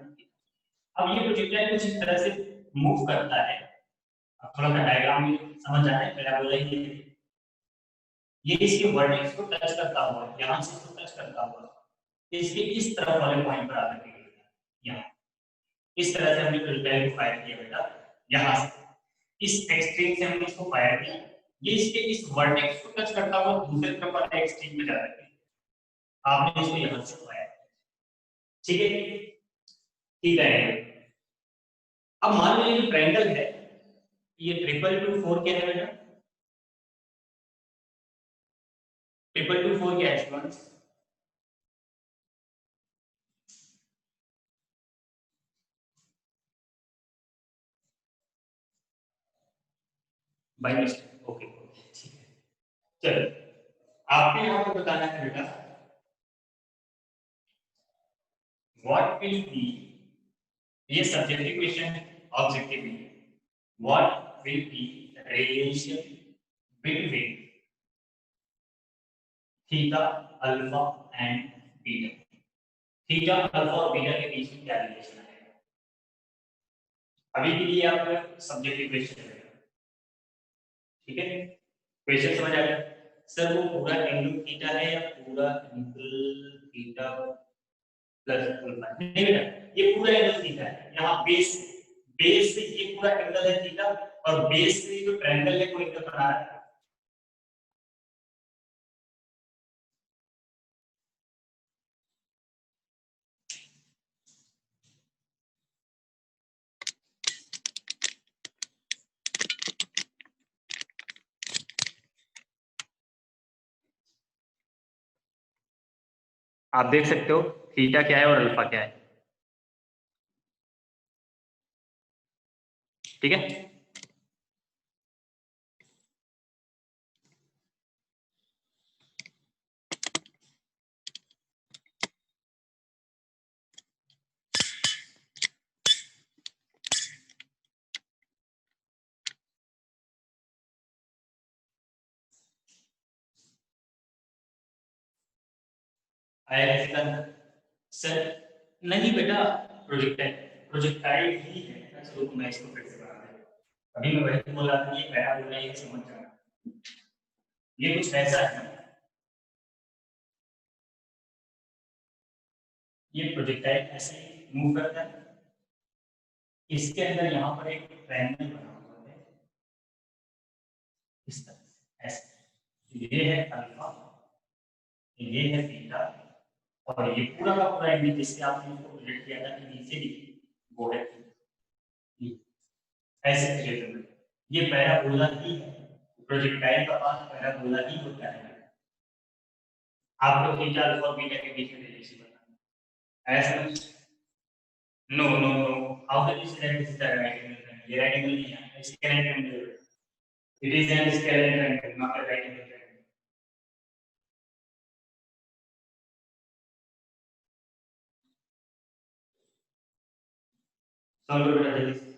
A: अब ये प्रोजेक्टाइल कुछ इस तरह से मूव करता है, अब थोड़ा सा डायग्राम में समझ आ रहा है, पहले बोला ये इसके वर्टेक्स को टच करता हुआ, यहाँ से इसको टच करता हुआ इसके इस तरफ वाले पॉइंट पर आकर के यहाँ इस तरह से हमने प्रोजेक्टाइल को फायर किया बेटा, यहाँ से इस एक्सट्रीम से हमने इसको फायर किया, ये इसके इस वर्टेक्स को टच करता हुआ दूसरे तरफ वाले एक्सट्रीम पे जा रहा है, आपने इसको यहाँ से फायर, ठीक है, ठीक है। अब मान लो ये ट्रायंगल है, ये 222 क्या है बेटा, 222 क्या है स्टूडेंट्स? बाय मिस्टेक, ओके ठीक है। चलो आपने यहाँ पर बताना है बेटा व्हाट विल बी, ये सब्जेक्टिव क्वेश्चन ऑब्जेक्टिव नहीं है, what will be relation between theta alpha and beta, theta alpha और बीटा के बीच में क्या रिलेशन है। अभी के लिए आप सब्जेक्टिव क्वेश्चन है, ठीक है, क्वेश्चन समझ आ गया सर, वो पूरा एंगल थीटा है या पूरा एंगल थीटा प्लस अल्फा? नहीं बेटा, ये पूरा एंगल थीटा है, यहाँ बेस बेस से ये पूरा एंगल है थीटा, और बेस से जो ट्रायंगल है वो एंगल बना रहा है। आप देख सकते हो थीटा क्या है और अल्फा क्या है, ठीक है। आया किसी का सर, नहीं बेटा, प्रोजेक्टाइल प्रोजेक्टाइल ही है। चलो तो मैं इसको फिर से बना देता हूं। अभी मैं वही बोला था, ये पैराबोला ये समझ जाना, ये कुछ ऐसा है ना, ये प्रोजेक्टाइल ऐसे मूव करता है, इसके अंदर यहाँ पर एक ट्रायंगल बना हुआ है इस तरह से ऐसे, ये है अल्फा, ये है बीटा, और ये पूरा का पूरा एंगल जिससे आपने इसको प्रोजेक्ट किया था कि नीचे भी, वो है E। ऐसे क्रिएट होगा, ये पैराबोला ही है, प्रोजेक्टाइल का पाथ पैराबोला ही होता है। आपको थीटा अल्फा और बीटा के बीच में रिलेशन बताना ऐसा। No no no, how can you say that this is the right angle? ये राइट एंगल नहीं है, इसके right angle, it is an scalar triangle, not a right angle triangle. Solve बेटा जल्दी से।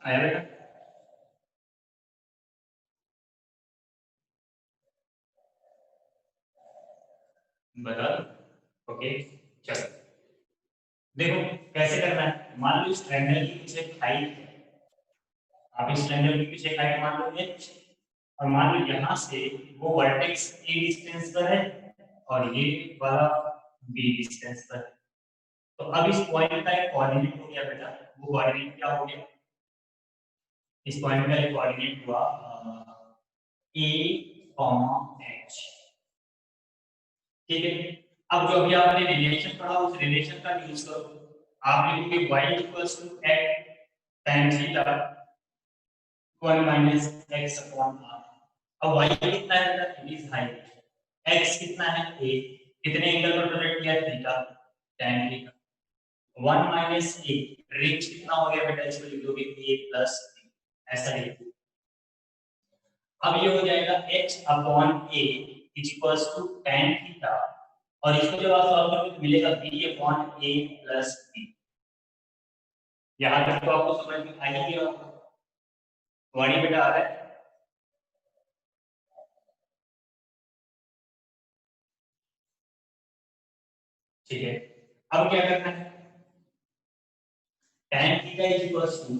A: आया बेटा? बता दो। ओके चलो, देखो कैसे करना है। मान लो इस ट्रायंगल की कुछ एक हाइट है, आप इस ट्रायंगल की कुछ एक हाइट मान लो h, और मान लो यहाँ से वो वर्टेक्स a डिस्टेंस पर है और ये वाला b डिस्टेंस पर है। तो अब इस पॉइंट का एक कोऑर्डिनेट हो गया बेटा, वो कोऑर्डिनेट क्या हो गया? इस पॉइंट का एक कोऑर्डिनेट हुआ a, h। ठीक है, अब जो अभी आपने रिलेशन पढ़ा उस रिलेशन का यूज करो। आप लिखोगे y equals to x tan theta 1 minus x upon r। अब y कितना है बेटा? It is height. x कितना है? a। कितने एंगल पर प्रोजेक्ट किया? Theta, tan theta. 1 minus a, range कितना हो गया बेटा? इसको लिख दोगे a प्लस b, ऐसा लिख दो। अब ये हो जाएगा h upon a equals to tan theta, और इसको जब आप सॉल्व करोगे तो मिलेगा b upon a plus b। यहां तक तो आपको समझ में आ ही गया होगा। वाणी बेटा आ रहा है? ठीक है, अब क्या करना है? tan theta equals to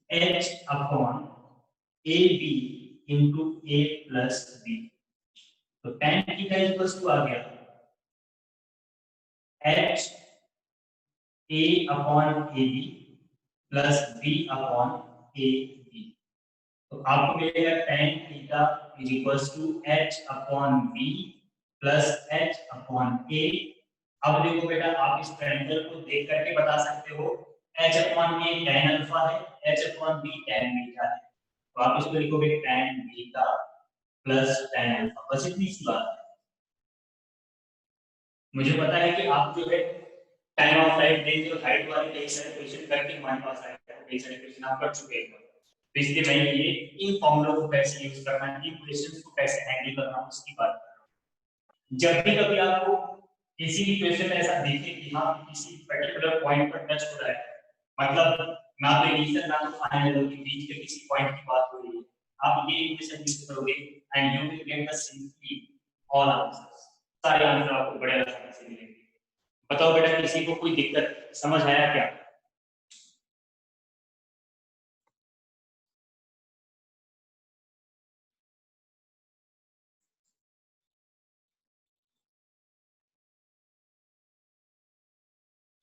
A: h upon ab into a plus b। तो tan थीटा इक्वल्स टू आ गया h a upon ab plus b upon a b। तो आपको मिलेगा tan theta equals to h upon b plus h upon a। अब देखो बेटा, आप इस ट्रायंगल को देख करके बता सकते हो h upon a tan alpha है, h upon b tan beta है। तो आप इसको लिखोगे tan beta plus tan alpha, बस इतनी सी बात है। मुझे पता है कि आप जो है टाइम ऑफ फ्लाइट रेंज और हाइट वाले कई सारे क्वेश्चन करके हमारे पास आए हैं, कई सारे क्वेश्चन आप कर चुके हैं। तो इसलिए मैं ये इन फॉर्मूलों को कैसे यूज करना है, इन क्वेश्चंस को कैसे हैंडल करना है उसकी बात कर रहा हूं। जब भी कभी आपको किसी भी क्वेश्चन में ऐसा दिखे कि हाँ किसी पर्टिकुलर पॉइंट पर टच हो रहा है, मतलब ना तो इनिशियल ना तो फाइनल के बीच के किसी पॉइंट की बात हो रही है, आप ये इक्वेशन यूज करोगे and you will get the simply all answers. सारे आंसर आपको बड़े आसानी से मिलेंगे। बताओ बेटा, किसी को कोई दिक्कत समझ आया क्या?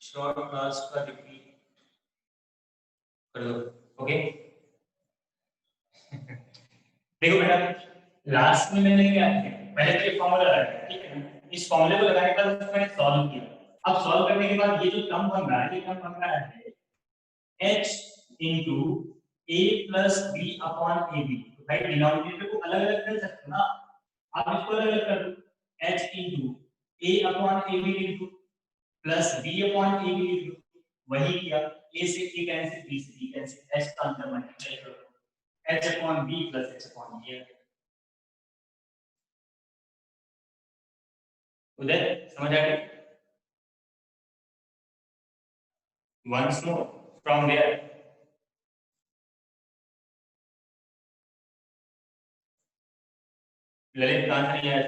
A: शॉर्ट क्लास का रिपीट कर दो। ओके देखो बेटा, लास्ट में मैंने क्या किया, पहले तो ये फॉर्मूला लगाया, ठीक है ना। इस फॉर्मूले को लगाने के बाद उसको मैंने सॉल्व किया। अब सॉल्व करने के बाद ये जो टर्म बन रहा है, ये टर्म बन रहा है h into a plus b upon ab। तो भाई डिनोमिनेटर को अलग अलग कर सकते हो ना, आप इसको अलग अलग कर दो, h into a upon ab लिख दो प्लस b upon ab लिख दो। वही किया, a से a कैंसिल, b से b कैंसिल, h का अंतर मल्टीप्लाई कर दो, h upon b plus h upon a। उधर समझ आ गई? once more from where? Lalit कहां से नहीं आया?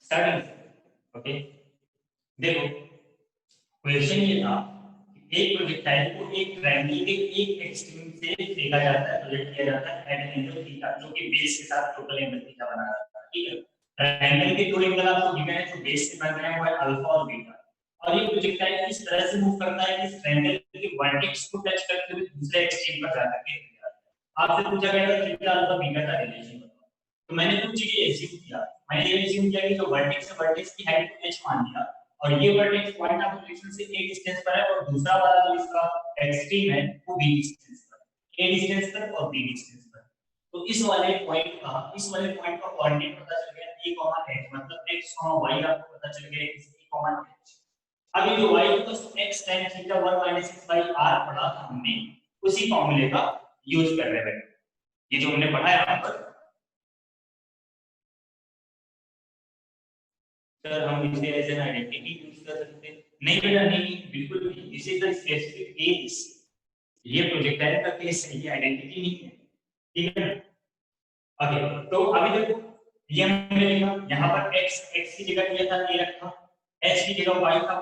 A: स्टार्टिंग। ओके देखो, क्वेश्चन ये था कि एक प्रोजेक्टाइल को एक ट्रायंगल के एक एक्सट्रीम से फेंका जाता है, प्रोजेक्ट किया जाता है एट एंगल थीटा, जो कि बेस के साथ टोटल एंगल थीटा बना रहता है, ठीक है। ट्रायंगल के दो एंगल आपको गिवन है, जो बेस से बन रहे हैं, वो है अल्फा और बीटा। और ये प्रोजेक्टाइल इस तरह से मूव करता है कि इस ट्रायंगल के वर्टेक्स को टच करते हुए दूसरे एक्सट्रीम पर जाकर के आपसे पूछा गया था थीटा अल्फा बीटा का रिलेशन बताओ। तो मैंने कुछ चीजें एज्यूम किया, मैंने ये एज्यूम किया कि जो वर्टेक्स है, वर्टेक्स की हाइट को h मान लिया, और ये वर्टेक्स पॉइंट ऑफ रिलेशन से a डिस्टेंस पर है, और दूसरा वाला जो इसका एक्सट्रीम है वो b डिस्टेंस पर, a डिस्टेंस पर और b डिस्टेंस पर। तो इस वाले पॉइंट का कोऑर्डिनेट पता चल गया a, h, मतलब x, y आपको पता चल गया कि a, h। अब ये जो y x tan theta 1 - x by r पढ़ा था हमने, उसी फॉर्मूले का यूज कर रहे हैं। ये जो हमने पढ़ा है यहाँ पर, सर हम इसे एज एन आइडेंटिटी यूज कर सकते हैं? नहीं बेटा नहीं, बिल्कुल नहीं। This is the specific case, ये प्रोजेक्टाइल का केस है, ये आइडेंटिटी नहीं है, ठीक है। ओके तो अभी देखो, ये हमने लिखा यहाँ पर x की जगह दिया था a रखा, h की जगह y था,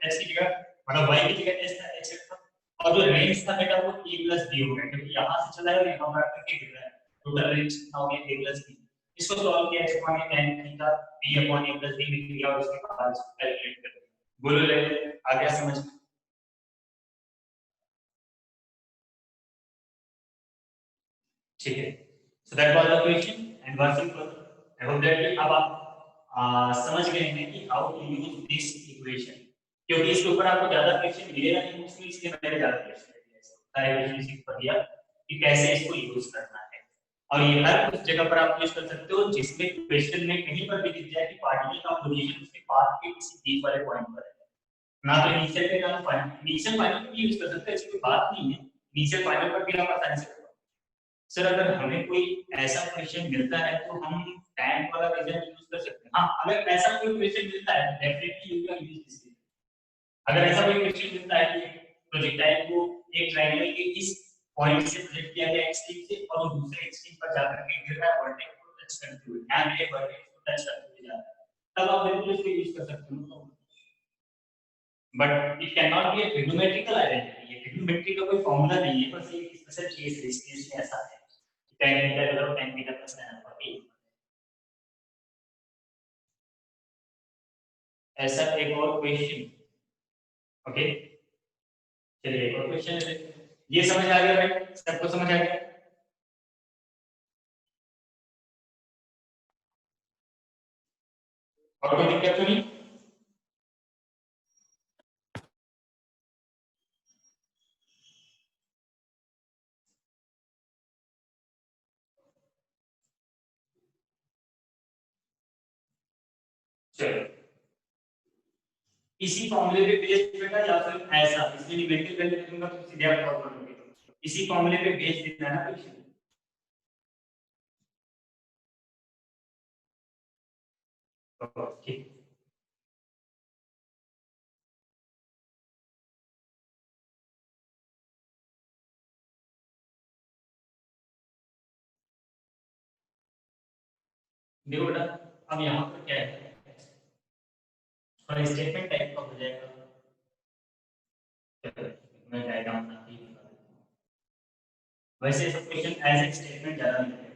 A: h की जगह मतलब y की जगह h था, h रखा, और जो रेंज था बेटा वो a plus b हो गया, क्योंकि यहाँ से चला है यहाँ पर आकर के गिर रहा है, टोटल रेंज कितना हो गया a plus b। इसको सॉल्व किया, h upon a tan theta b upon a plus b मिल गया, और उसके बाद इसको कैलकुलेट कर दिया। बोलो ले आ गया समझ? ठीक है, so that was the question and working further. I hope that अब आप समझ गए हैं कि how to use this equation, क्योंकि इसके ऊपर आपको ज्यादा क्वेश्चन मिलेगा नहीं मोस्टली, इसलिए मैंने ज्यादा क्वेश्चन दिया है, सारे क्वेश्चन सीख कर दिया कि कैसे इसको यूज करना है। और ये हर उस जगह पर आप यूज कर सकते हो जिसमें क्वेश्चन में कहीं पर भी दिख जाए कि पार्टिकल का पोजीशन उसके पाथ के किसी बीच वाले पॉइंट पर है, ना तो इनिशियल पे ना फाइनल। इनिशियल फाइनल भी यूज कर सकते हैं, इसकी कोई बात नहीं है, इनिशियल फाइनल पर भी आप आसानी से। सर अगर हमें कोई ऐसा क्वेश्चन मिलता है तो हम टैन वाला रीजन यूज कर सकते हैं। हाँ, अगर ऐसा कोई क्वेश्चन मिलता है definitely you can use this. अगर ऐसा कोई क्वेश्चन मिलता है कि प्रोजेक्टाइल को एक ट्रायंगल के इस पॉइंट से प्रोजेक्ट किया गया एक्सट्रीम से, और वो दूसरे एक्सट्रीम पर जाकर के गिर रहा है वर्टेक्स को टच करते हुए, ध्यान रखिए वर्टेक्स को टच करते हुए जा रहा है, तब आप बिल्कुल इसको यूज कर सकते हो। But it can not be a trigonometrical identity, ये ट्रिग्नोमेट्री का कोई फॉर्मूला नहीं है, बस एक स्पेशल केस है, इस केस में ऐसा है tan थीटा बराबर tan theta plus tan alpha के। ऐसा एक और क्वेश्चन, ओके चलिए एक और क्वेश्चन है, ये समझ आ गया भाई, सबको समझ आ गया? और कोई दिक्कत तो नहीं? चलो इसी फॉर्मूले पे बेस बेटा, या फिर ऐसा इसमें नेगेटिव वैल्यू लिखूंगा तो सीधे आप सॉल्व कर लोगे, इसी फॉर्मूले पे बेस देना है ना क्वेश्चन। ठीक देखो बेटा, अब यहाँ पर क्या है, और स्टेटमेंट टाइप का हो जाएगा, मैं डायग्राम बना के बता देता हूँ। वैसे सब क्वेश्चन एज ए स्टेटमेंट ज्यादा मिलते हैं।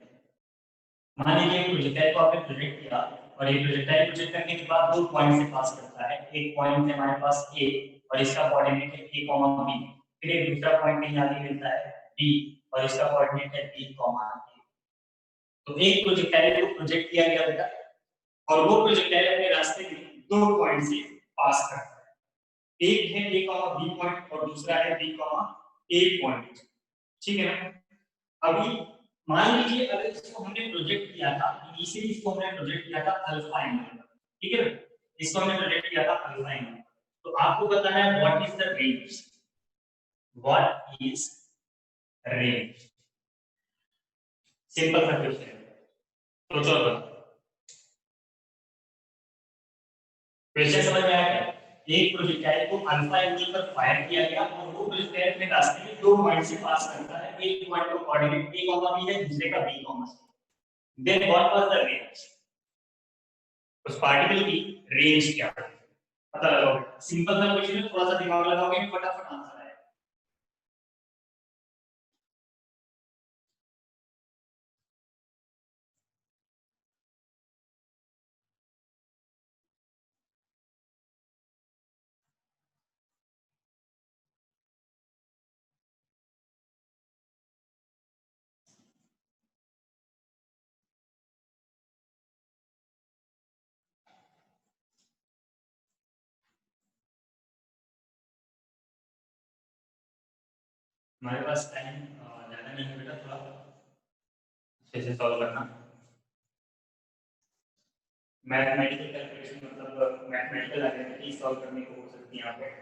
A: मान लीजिए प्रोजेक्टाइल को आपने प्रोजेक्ट किया और ये प्रोजेक्टाइल प्रोजेक्ट करने के बाद दो पॉइंट से पास करता है। एक पॉइंट है हमारे पास ए और इसका कोऑर्डिनेट है a कॉमा b, फिर एक दूसरा पॉइंट कहीं आगे मिलता है b और इसका कोऑर्डिनेट है b कॉमा a। तो एक प्रोजेक्टाइल को प्रोजेक्ट किया गया बेटा और वो प्रोजेक्टाइल अपने रास्ते में दो पॉइंट से पास करता है। एक है a कॉमा b पॉइंट और दूसरा है b कॉमा a पॉइंट। ठीक है ना? अभी मान लीजिए अगर इसको हमने प्रोजेक्ट किया था, इनिशियली इसको हमने प्रोजेक्ट किया था अल्फा एंगल, ठीक है ना? इसको हमने प्रोजेक्ट किया था अल्फा एंगल। तो आपको बताना है what is the range, what is range. Simple सा क्वेश्चन है, तो चलो क्वेश्चन समझ में आया क्या? एक प्रोजेक्टाइल को अल्फा एंगल पर फायर किया गया और वो प्रोजेक्टाइल अपने रास्ते में दो पॉइंट से पास करता है। एक पॉइंट का कोऑर्डिनेट a कॉमा b है, दूसरे का b comma c। Then what was the range, उस पार्टिकल की रेंज क्या है पता लगाओ। सिंपल सा क्वेश्चन है, थोड़ा सा दिमाग लगाओगे फटाफट आंसर आएगा। हमारे पास टाइम ज्यादा नहीं है बेटा, थोड़ा अच्छे से सॉल्व करना। मैथमेटिकल कैलकुलेशन मतलब मैथमेटिकल आइडेंटिटी सॉल्व करने को हो सकती है यहाँ पे।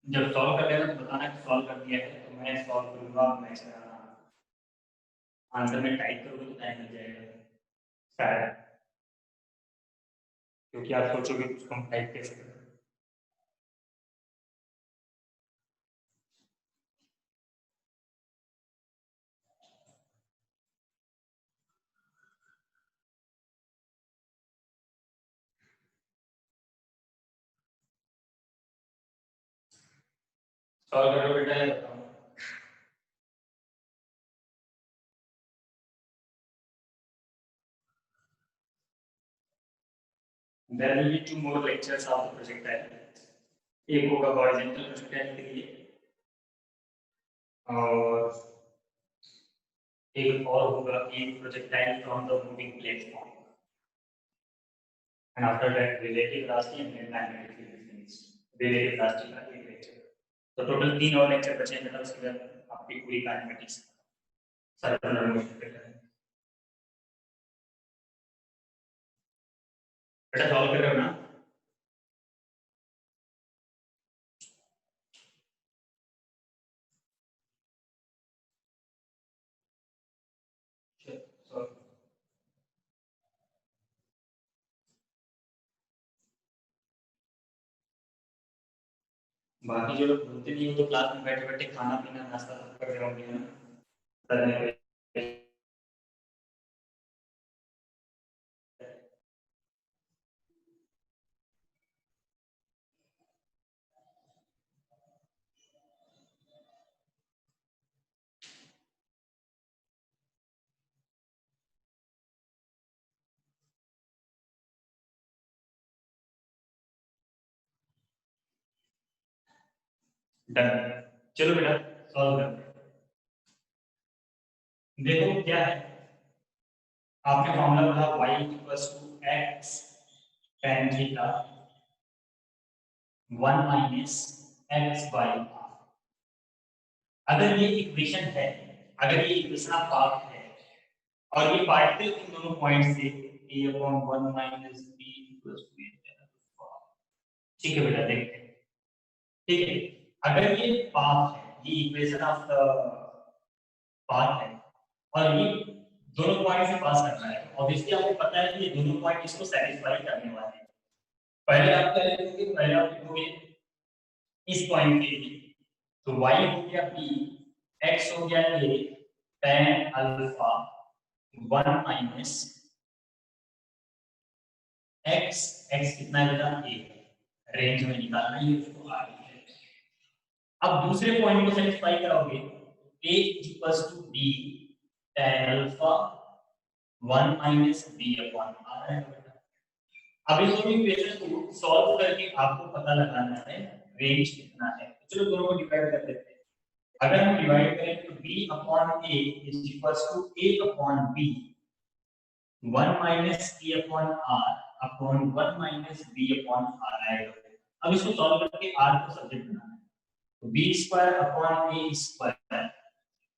A: जब सॉल्व कर लेना तो बताना कि सॉल्व कर दिया है, तो मैं सॉल्व करूंगा, मैं आंसर में टाइप करूंगा तो टाइम लग जाएगा शायद, क्योंकि आप सोचोगे उसको हम टाइप कैसे करें। सॉल्व करो बेटा, ये बताओ। There will be two more lectures of the projectile. एक होगा हॉरिजॉन्टल प्रोजेक्टाइल के लिए और एक और होगा एक projectile from the moving platform, and after that relative velocity and then magnetic field finish. Relative velocity का एक लेक्चर, तो टोटल 3 और लेक्चर बचे हैं बेटा, उसके बाद आपकी पूरी काइनेमेटिक्स सर्कुलर मोशन पे है। बेटा सॉल्व कर रहे हो ना? बाकी जो लोग बोलते नहीं हो तो क्लास में बैठे बैठे खाना पीना नाश्ता सब कर रहे होंगे ना, करने पे। डन, चलो बेटा सॉल्व करते हैं। देखो क्या है, आपने फॉर्मूला पढ़ा y = x tan theta 1 - x/r। अगर ये इक्वेशन है, अगर ये इक्वेशन ऑफ पार्ट है और ये पार्टिकल इन दोनों पॉइंट से a/1 - b = a। ठीक है बेटा, देखते हैं। ठीक है, अगर ये पाथ है, ये इक्वेशन ऑफ द पाथ है और ये दोनों पॉइंट से पास करना है, ऑब्वियसली आपको पता है कि ये दोनों पॉइंट इसको सैटिस्फाई करने वाले हैं। पहले आप क्या लिखोगे, पहले आप लिखोगे इस पॉइंट के लिए, तो y हो गया b, x हो गया a tan alpha 1 minus x, x कितना है बेटा a, रेंज में निकालना है उसको आ रही है। अब दूसरे पॉइंट को सेटिस्फाई कराओगे, a equals to b tan alpha 1 minus b upon r है। अब इस दोनों इक्वेशन को सॉल्व करके आपको पता लगाना है रेंज कितना है। चलो दोनों को डिवाइड कर देते हैं। अगर हम डिवाइड करें तो b upon a is equals to a upon b 1 minus a upon r upon 1 minus b upon r आएगा। अब इसको सॉल्व करके r को सब्जेक्ट बनाना है, तो b square upon a square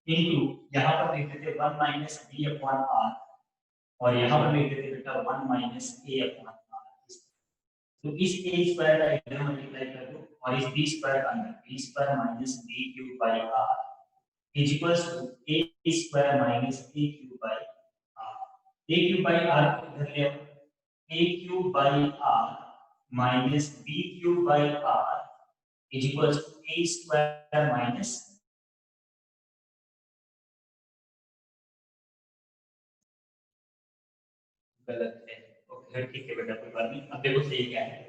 A: into यहां पर लिख देते 1 माइनस b अपॉन r और यहां पर लिख देते बेटा 1 माइनस a अपॉन r। तो इस a स्क्वायर का इधर मल्टीप्लाई कर दो और इस b स्क्वायर का अंदर b square minus b cube by r is equals to a square minus a cube by r। a cube by r को इधर ले आओ, a cube by r minus b cube by r is equals to a square minus गलत है। Okay ठीक है बेटा कोई बात नहीं। अब देखो सही क्या है,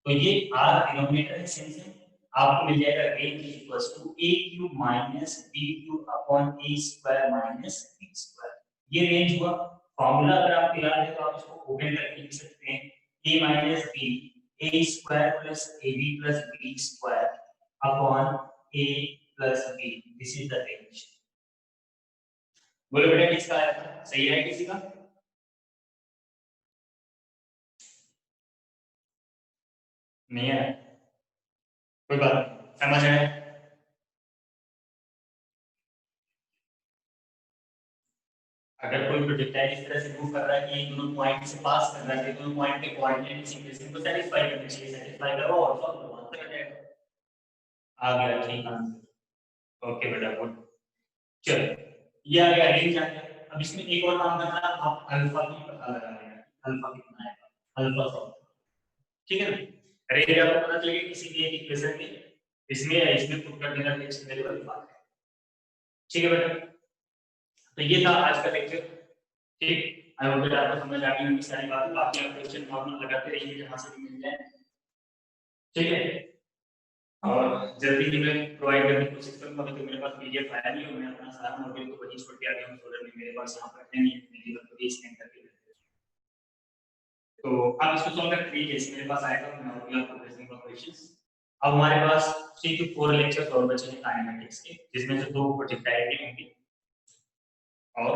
A: तो ये r डिनोमिनेटर है सेम सेम, आपको मिल जाएगा range is equals to a cube minus b cube upon a square minus b square. ये रेंज हुआ। फार्मूला अगर आपको याद है तो आप इसको ओपन करके लिख सकते हैं a minus b a square plus ab plus b square upon a plus b, this is the range. बोलो बेटा किसका आया था, सही है किसी का? नहीं है, कोई बात नहीं, समझ आया। अगर कोई प्रोजेक्टाइल इस तरह से मूव कर रहा है कि दोनों पॉइंट से पास कर रहा है, दोनों पॉइंट के कोऑर्डिनेट इस इक्वेशन को सैटिस्फाई करना चाहिए, सैटिस्फाई करो और सॉल्व करो, आंसर आ जाएगा। आ गया ठीक आंसर। ओके बेटा गुड। चलो ये आ गया, रेंज आ गया। अब इसमें एक और काम करना है, आप अल्फा की पता लगाना है, अल्फा कितना आएगा, अल्फा सॉल्व, ठीक है ना। रेंज आपको पता चलेगी किसी भी एक इक्वेशन में, इसमें या इसमें पुट कर देना टेक्स्ट वेरिएबल बात है, ठीक है बेटा। तो ये था आज का लेक्चर, ठीक। आई होप आपको समझ आ गई होगी सारी बातें। बाकी आप क्वेश्चन नॉर्मल लगाते रहिए जहां से भी मिल जाए, ठीक है। और जल्दी ही मैं प्रोवाइड करने की कोशिश करूंगा। अभी तो मेरे पास पीडीएफ आया नहीं है, मैं अपना सारा मॉड्यूल तो वही छोड़ के आ गया हूं फोल्डर में, मेरे पास यहाँ पर है नहीं, मेरी बात को स्कैन करके भेज दें। तो आप इसको सॉल्व करके देखिए, जैसे मेरे पास आएगा मैं और भी आपको भेज दूंगा क्वेश्चंस। अब हमारे पास 3 to 4 लेक्चर्स और बचे हैं काइनेमेटिक्स के, जिसमें से 2 प्रोजेक्टाइल होंगी। और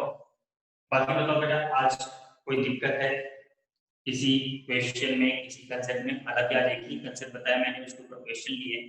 A: बाकी बताओ बेटा आज कोई दिक्कत है किसी क्वेश्चन में, किसी कंसेप्ट में? हालांकि आज एक ही कंसेप्ट बताया मैंने, उसके ऊपर क्वेश्चन लिए,